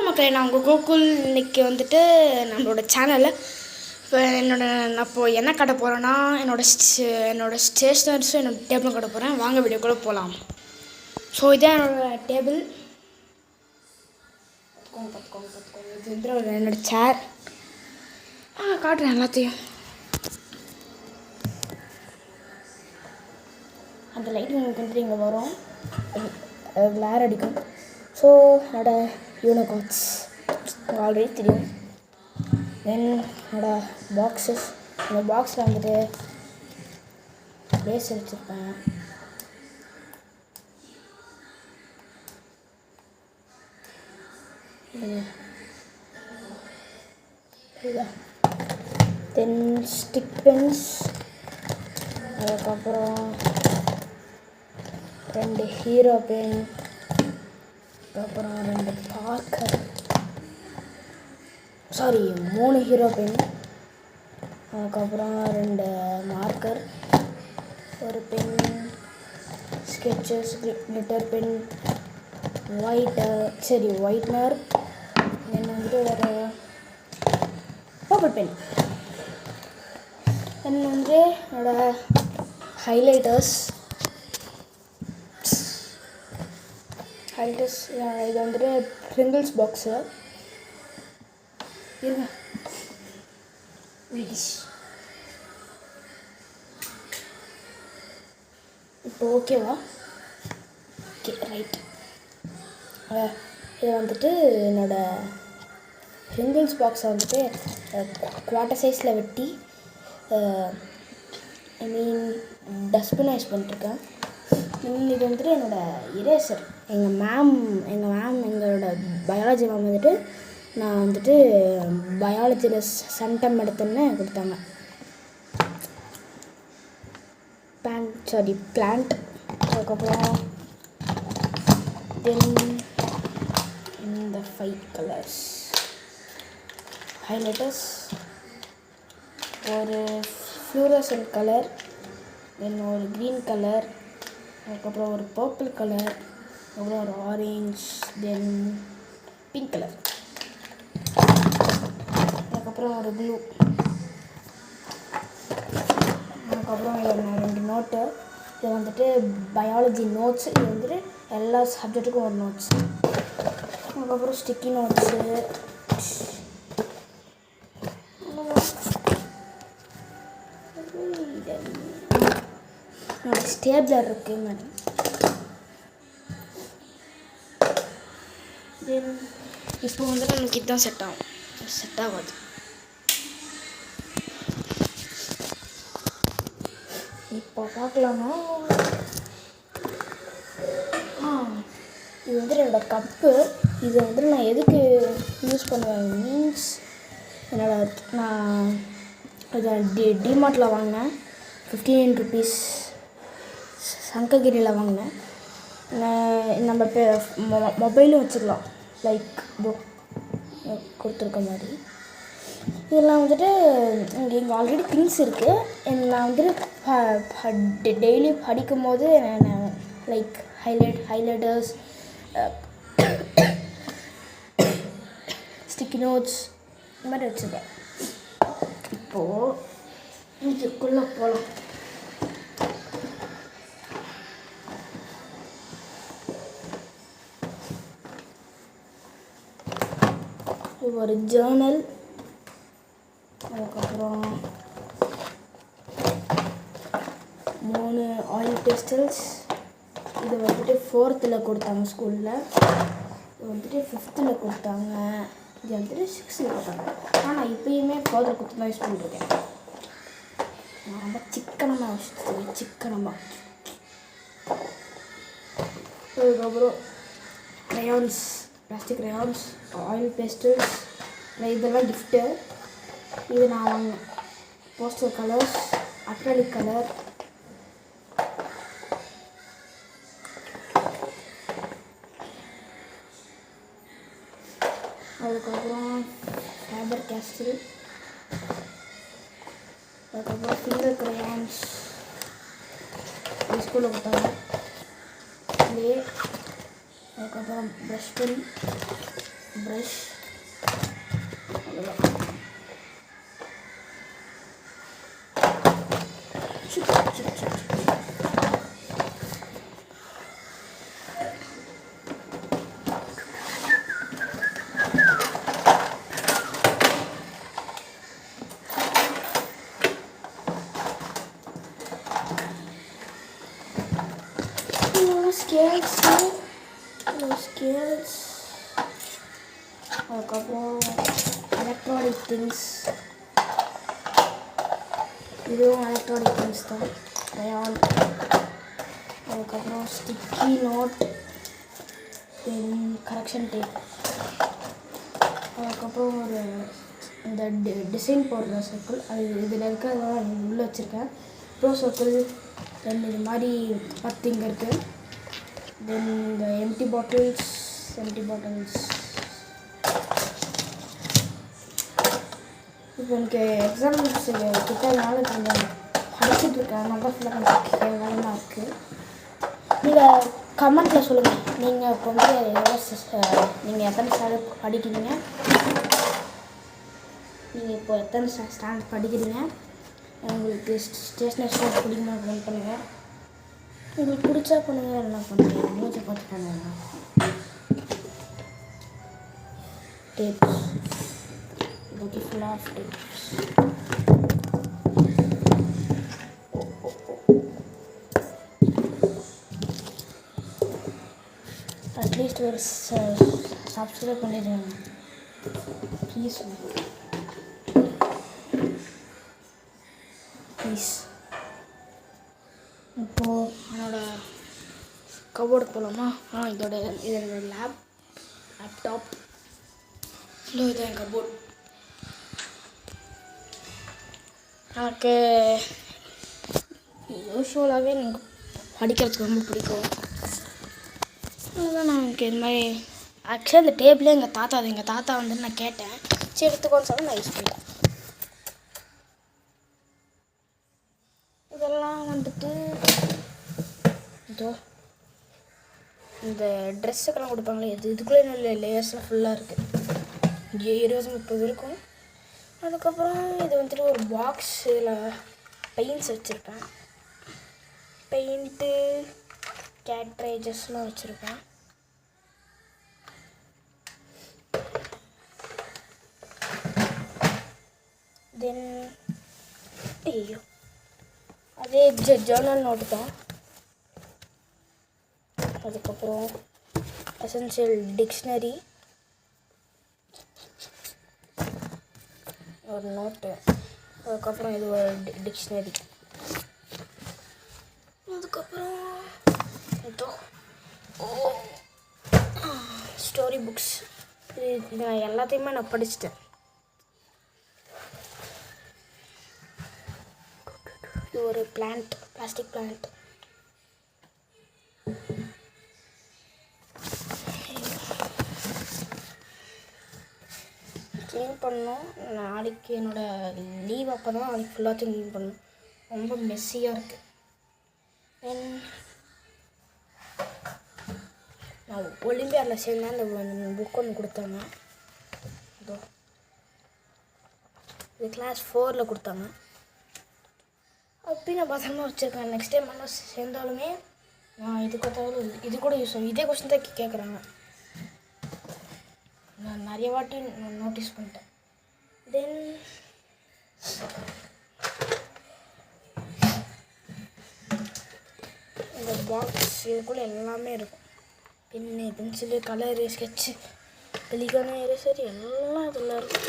மக்களே, நான் உங்கள் கோகுல். இன்றைக்கி வந்துட்டு நம்மளோட சேனலில் இப்போ நான் இப்போது என்ன கட்ட போகிறேன்னா என்னோடய ஸ்டேஷ்னரிஸும் என்னோடய டேபிளும் கட்ட போகிறேன். வாங்க வீடியோக்குள்ளே போகலாம். ஸோ இதான் என்னோடய டேபிள். பார்த்துக்கோங்க. இது வந்து என்னோடய சேர். காட்டுறேன் எல்லாத்தையும். அந்த லைட்டிங் உங்களுக்கு வந்துட்டு இங்கே வரும், லேர் அடிக்கும். ஸோ என்னோடய யூனிகார்ன்ஸ் ஆல்ரெடி தெரியும். தென் என்னோடய பாக்ஸஸ். இந்த பாக்ஸில் வந்துட்டு லேஸ் வச்சுருப்பேன். தென் ஸ்டிக் பென்ஸ், அதுக்கப்புறம் 2 ஹீரோ பென், அதுக்கப்புறம் 2 பார்க்கர், 3 ஹீரோ பென், அதுக்கப்புறம் 2 மார்க்கர், ஒரு pen, sketches, glitter pen, whitener, then வந்துட்டு ஒரு பர்பிள் பென், தென் வந்து என்னோட ஹைலைட்டர்ஸ். இது வந்துட்டு ப்ரிங்கிள்ஸ் பாக்ஸு. இருங்க, இப்போ ஓகேவா? Okay, right. இது வந்துட்டு என்னோடய ப்ரிங்கிள்ஸ் பாக்ஸை வந்துட்டு குவார்ட்டர் சைஸில் வெட்டி டஸ்ட்பினைஸ் பண்ணிட்டுருக்கேன். இது வந்துட்டு என்னோடய இரேசர். எங்கள் மேம் எங்களோட பயாலஜி மேம் வந்துட்டு நான் வந்துட்டு பயாலஜியில் சென்டம் எடுத்தோன்னே கொடுத்தாங்க. பிளான்ட். அதுக்கப்புறம் தென் இந்த 5 கலர்ஸ் ஹைலைட்டர்ஸ், ஒரு ஃப்ளூரசன்ட் கலர், தென் ஒரு க்ரீன் கலர், அதுக்கப்புறம் ஒரு பர்பிள் கலர், அப்புறம் ஒரு ஆரஞ்ச், தென் பிங்க் கலர், அதுக்கப்புறம் ஒரு ப்ளூ, அதுக்கப்புறம் இதில் 2 நோட்டு. இது வந்துட்டு பயாலஜி நோட்ஸ். இது வந்துட்டு எல்லா சப்ஜெக்ட்டுக்கும் ஒரு நோட்ஸ். அதுக்கப்புறம் ஸ்டிக்கி நோட்ஸு, ஸ்டேப்லர் இருக்குது மேடம். தென் இப்போ வந்துட்டு நமக்கு இதுதான் செட் ஆகாது. இப்போ பார்க்கலாமா? இது வந்துட்டு என்னோடய கப்பு. இது வந்துட்டு நான் எதுக்கு யூஸ் பண்ணுவேன் மீன்ஸ், நான் இதை டிமார்ட்டில் வாங்கினேன். 15 rupees சங்ககிரியில் வாங்கினேன். நம்ம மொபைலும் வச்சுக்கலாம், லைக் கொடுத்துருக்க மாதிரி. இதெல்லாம் வந்துட்டு இங்கே ஆல்ரெடி திங்ஸ் இருக்குது. நான் வந்துட்டு டெய்லி படிக்கும் போது லைக் ஹைலைட்டர்ஸ், ஸ்டிக்கி நோட்ஸ் இந்த மாதிரி வச்சுருக்கேன். இப்போது இதுக்குள்ளே போகலாம். ஒரு ஜேர்னல், அதுக்கப்புறம் 3 ஆயில் பேஸ்டல்ஸ். இது வந்துட்டு 4th கொடுத்தாங்க ஸ்கூலில். இது வந்துட்டு 5th கொடுத்தாங்க. இது வந்துட்டு 6th கொடுத்தாங்க. ஆனால் இப்போயுமே 4th கொடுத்து தான் யூஸ் பண்ணிட்டுருக்கேன். நான் ரொம்ப சிக்கனமாக. அதுக்கப்புறம் crayons, plastic crayons, oil pastels. இதெல்லாம் கிஃப்ட்டு. இது நான் வாங்கினேன். போஸ்டர் கலர்ஸ், அக்ரலிக் கலர், அதுக்கப்புறம் ஃபேபர் கேஸ்டில், அதுக்கப்புறம் ஃபிங்கர் க்ரையான்ஸ் ஸ்கூலில் கொடுத்தாங்க. அதுக்கப்புறம் ப்ரஷ் பென், ப்ரஷ், அவ்வளோதான். ஸ்கேல்ஸ் அதுக்கப்புறம் எலக்ட்ரானிக் திங்ஸ், இதுவும் எலக்ட்ரானிக் திங்ஸ் தான். ரயான், அதுக்கப்புறம் ஸ்டிக்கி நோட், தென் கரெக்ஷன் டேப், அதுக்கப்புறம் ஒரு இந்த டிசைன் போடுற சர்க்கிள், அது இதில் இருக்கிறதெல்லாம் உள்ளே வச்சுருக்கேன். ப்ரோ சர்க்கிள், தென் இது மாதிரி 10 இங்கே இருக்குது. தென் இந்த எம்டி பாட்டில்ஸ். இப்போ எனக்கு எக்ஸாம்ஸ் கிட்டனால கொஞ்சம் படிச்சுட்டு இருக்கேன். அதனால தான் ஃபுல்லாக கொஞ்சம் கேவலமாக இருக்குது. நீங்கள் கமெண்ட்டில் சொல்லுங்கள், நீங்கள் இப்போ நீங்கள் எத்தனை ஸ்டாண்டர்ட் படிக்கிறீங்க, நீங்கள் இப்போ எத்தனை ஸ்டாண்டர்ட் படிக்கிறீங்க, உங்களுக்கு ஸ்டேஷ்னரி ஷாப் பிடிக்குமா கமெண்ட் பண்ணுங்கள். உங்களுக்கு பிடிச்சா பண்ணுங்கள், என்ன பண்ணுங்கள், மூச்சை பார்த்து பண்ணுங்கள். டேப்ஸ், ஓகே, ஃபுல்லாக ஆஃப் டேப்ஸ். அட்லீஸ்ட் ஒரு சப்ஸ்கிரைப் பண்ணிடுங்க ப்ளீஸ். இப்போது என்னோடய கபோர்டு போகலாமா? இதோட லேப்டாப் இது என் கபோர்டு. எனக்கு யூஸ்வலாகவே எனக்கு படிக்கிறதுக்கு ரொம்ப பிடிக்கும். அதுதான் நான் எனக்கு இது மாதிரி ஆக்சுவலாக இந்த டேபிளே எங்கள் தாத்தா வந்து நான் கேட்டேன், சரி எடுத்துக்கோன்னு சொல்லி நான் யூஸ் பண்ணிட்டேன். இதெல்லாம் வந்துட்டு இதோ இந்த ட்ரெஸ்ஸுக்கெல்லாம் கொடுப்பாங்களே, இதுக்குள்ளே நல்ல லேயர்ஸ்லாம் ஃபுல்லாக இருக்குது. 20-30 இருக்கும். அதுக்கப்புறம் இது வந்துட்டு ஒரு பாக்ஸ், இதில் பெயிண்ட்ஸ் வச்சுருப்பேன். பெயிண்ட்டு கேட்ரேஜஸ்லாம் வச்சுருப்பேன். தென் ஐயோ அதே ஜேர்னல் நோட்டு தான். அதுக்கப்புறம் எசென்ஷியல் டிக்ஷனரி ஒரு நோட்டு, அதுக்கப்புறம் இது ஒரு டிக்ஷனரி, அதுக்கப்புறம் இதோ ஸ்டோரி புக்ஸ். இது நான் எல்லாத்தையுமே நான் படிச்சிட்டேன். இது ஒரு பிளான்ட், பிளாஸ்டிக் பிளான்ட். க்ளீன் பண்ணணும். நாளைக்கு என்னோடய லீவ் அப்போ தான் நாளைக்கு ஃபுல்லாத்தையும் க்ளீன் பண்ணணும். ரொம்ப மெஸ்ஸியாக இருக்குது. தென் நான் ஒலிம்பியாடில் சேர்ந்தேன். அந்த புக் ஒன்று கொடுத்தாங்க. இதோ இது கிளாஸ் 4ல் கொடுத்தாங்க. அப்பயும் நான் பத்திரமா வச்சுருக்கேன். நெக்ஸ்ட் டைம் எல்லாம் சேர்ந்தாலுமே நான் இது கூட யூஸ் ஆகும். இதே கொஸ்டின் தான் கேட்குறாங்க. நான் நிறைய வாட்டி நோட்டீஸ் பண்ணிட்டேன். தென் இந்த பாக்ஸ் இதுக்குள்ளே எல்லாமே இருக்கும். Pen, pencil, colour, sketch, Pelikan, eraser எல்லாம் இதில் இருக்கும்.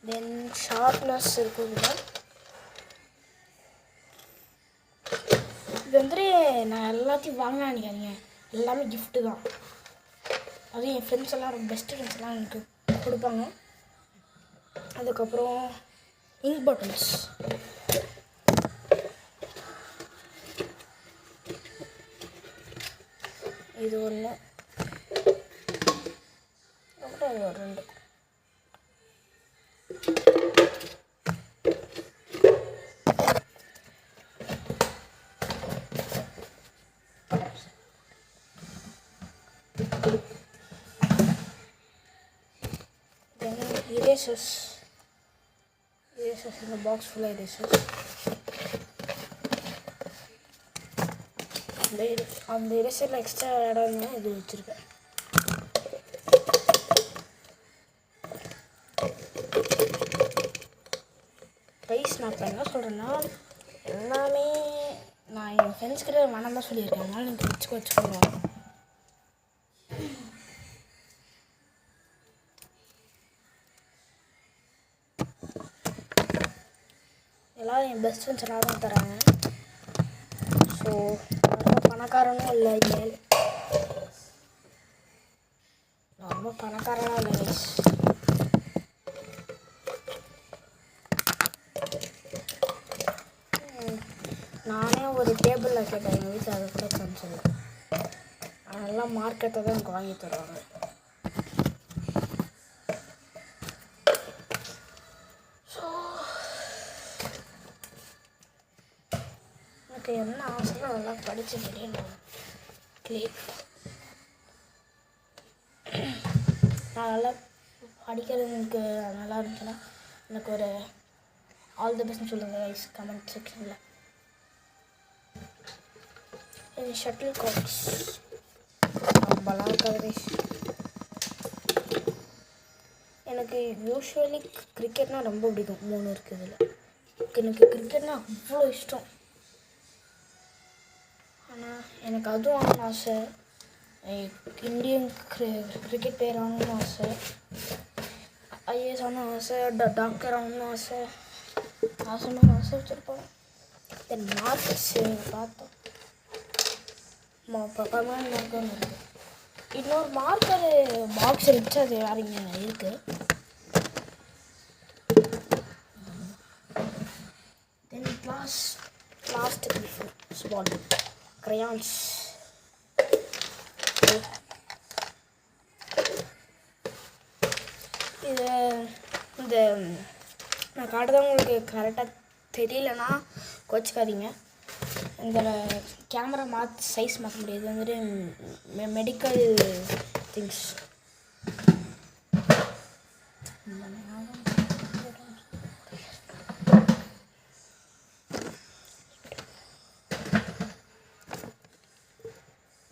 தென் ஷார்ப்னஸ் இருக்கும். இது வந்துட்டு நான் எல்லாத்தையும் வாங்க நினைக்காதீங்க, எல்லாமே கிஃப்ட்டு தான். அதுவும் என் ஃப்ரெண்ட்ஸ் எல்லாம், ரொம்ப பெஸ்ட் ஃப்ரெண்ட்ஸ் எல்லாம் எனக்கு கொடுப்பாங்க. அதுக்கப்புறம் இங்க் பாட்டில்ஸ், இது ஒன்று, அப்புறம் இது ஒரு 2. Then erasers in the box full of erasers. அந்த இரேசரில் எக்ஸ்ட்ரா இடம்னா இது வச்சுருக்கேன். ரைஸ் நான் இப்போ என்ன சொல்கிறேன்னா, எல்லாமே நான் என் ஃப்ரெண்ட்ஸ்கிட்ட வேணாம் தான் சொல்லியிருக்கேன். அதனால் நீங்கள் வச்சுக்கோங்க. எல்லோரும் என் பெஸ்ட் ஃப்ரெண்ட்ஸ் எல்லாரும் தராங்க. ஸோ ரொம்ப பணக்காரனும் இல்லை, ரொம்ப பணக்காரனும் இல்லை ரைஸ். நானே ஒரு டேபிளில் கேட்டேன் எங்கள் வீட்டில், அதை கூட காமிச்சது. அதெல்லாம் மார்க்கெட்டை தான் எனக்கு வாங்கி தருவாங்க. ஸோ எனக்கு என்ன ஆசைன்னா நல்லா படித்து தெரியணும். நான் நல்லா படிக்கிறது எனக்கு நல்லா இருந்துச்சுன்னா எனக்கு ஒரு ஆல் தி பெஸ்ட்னு சொல்லுங்கள் கைஸ் கமெண்ட் செக்ஷனில். ஷட்டில் காக்ஸ் ரொம்பலாம் இருக்காது கைஸ். எனக்கு யூஸ்வலி கிரிக்கெட்னால் ரொம்ப பிடிக்கும். 3 இருக்குது இதில். எனக்கு கிரிக்கெட்னால் அவ்வளோ இஷ்டம். ஆனால் எனக்கு அதுவும் ஆகணும்னு ஆசை. இந்தியன் கிரிக்கெட் பிளேயர் ஆகணும்னு ஆசை. ஐஏஎஸ் ஆகணும்னு ஆசை. டாக்டர் ஆகணும்னு ஆசை. ஆசை வச்சுருப்போம். தென் மார்க்ஸ் பார்த்தோம். பர்மனன்ட் மார்க்கர் இருக்குது. இன்னொரு மார்க்கர் பாக்ஸ் இருந்துச்சு, அது வேறு இங்கே இருக்குது. தென் பிளாஸ்டிக் ஸ்பாட் crayons. இது இந்த நான் காட்டுறது உங்களுக்கு கரெக்டாக தெரியலன்னா கோச்சிக்காதீங்க. இதில் கேமரா சைஸ் மாற்ற முடியாது. இது வந்துட்டு மெடிக்கல் திங்ஸ்.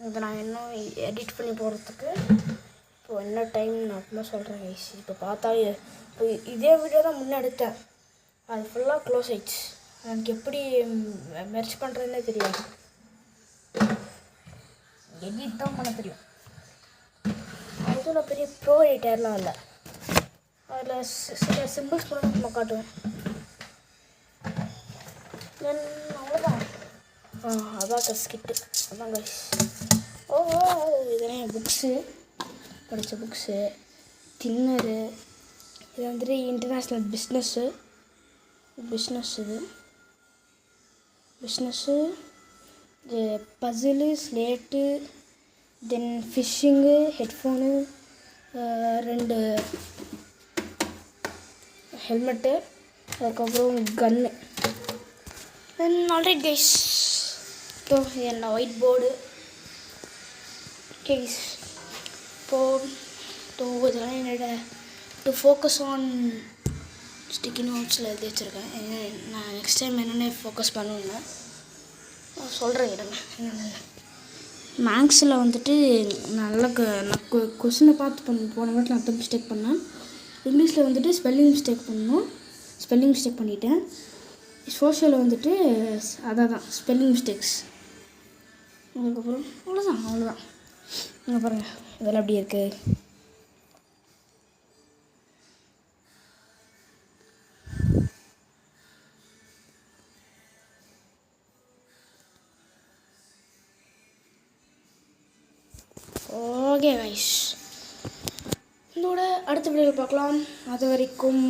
இதை நான் இன்னும் எடிட் பண்ணி போடுறதுக்கு இப்போது என்ன டைம் நான் அப்புறமா சொல்கிறேன் கைஸ். இப்போ பார்த்தா இப்போ இதே வீடியோ தான் முன்னே எடுத்தேன். அது ஃபுல்லாக க்ளோஸ் ஆயிடுச்சு. எனக்கு எப்படி மெர்ச் பண்ணுறதுன்னே தெரியாது. எடிட் தான் பண்ண தெரியும். அதுவும் நான் பெரிய ப்ரோ எடிட்டர்லாம் இல்லை. அதில் சில சிம்பிள்ஸ் கூட நம்ம காட்டுவேன். தென் அவ்வளோதான். அதான் ஸ்கிட்டு அதான் கைஸ். இதெல்லாம் என் புக்ஸு, படித்த புக்ஸு, டின்னரு. இது வந்துட்டு இன்டர்நேஷ்னல் பிஸ்னஸ்ஸு. இது பசிலு, ஸ்லேட்டு, தென் ஃபிஷ்ஷிங்கு, ஹெட்ஃபோனு, 2 ஹெல்மெட்டு, அதுக்கப்புறம் கன்னு. தென் ஆல்ரைட் கைஸ், இது என்ன ஒயிட் போர்டு கைஸ். இப்போது இதெல்லாம் என்னோட டு ஃபோக்கஸ் ஆன் ஸ்டிக்கி நோட்ஸில் எழுதி வச்சுருக்கேன். நான் நெக்ஸ்ட் டைம் என்னென்ன ஃபோக்கஸ் பண்ணுவேன்னு நான் சொல்கிறேன். இடங்க என்னென்ன மேக்ஸில் வந்துட்டு நல்லா நான் கொஸ்டினை பார்த்து போன வாட்டில் நான் மிஸ்டேக் பண்ணேன். இங்கிலீஷில் வந்துட்டு ஸ்பெல்லிங் மிஸ்டேக் பண்ணிட்டேன். சோஷியலில் வந்துட்டு அதான் ஸ்பெல்லிங் மிஸ்டேக்ஸ். அதுக்கப்புறம் அவ்வளோதான். இங்கே பாருங்கள், இதெல்லாம் எப்படி இருக்குது. ஓகே கைஸ், இதோட அடுத்த வீடியோவில் பார்க்கலாம். அது வரைக்கும்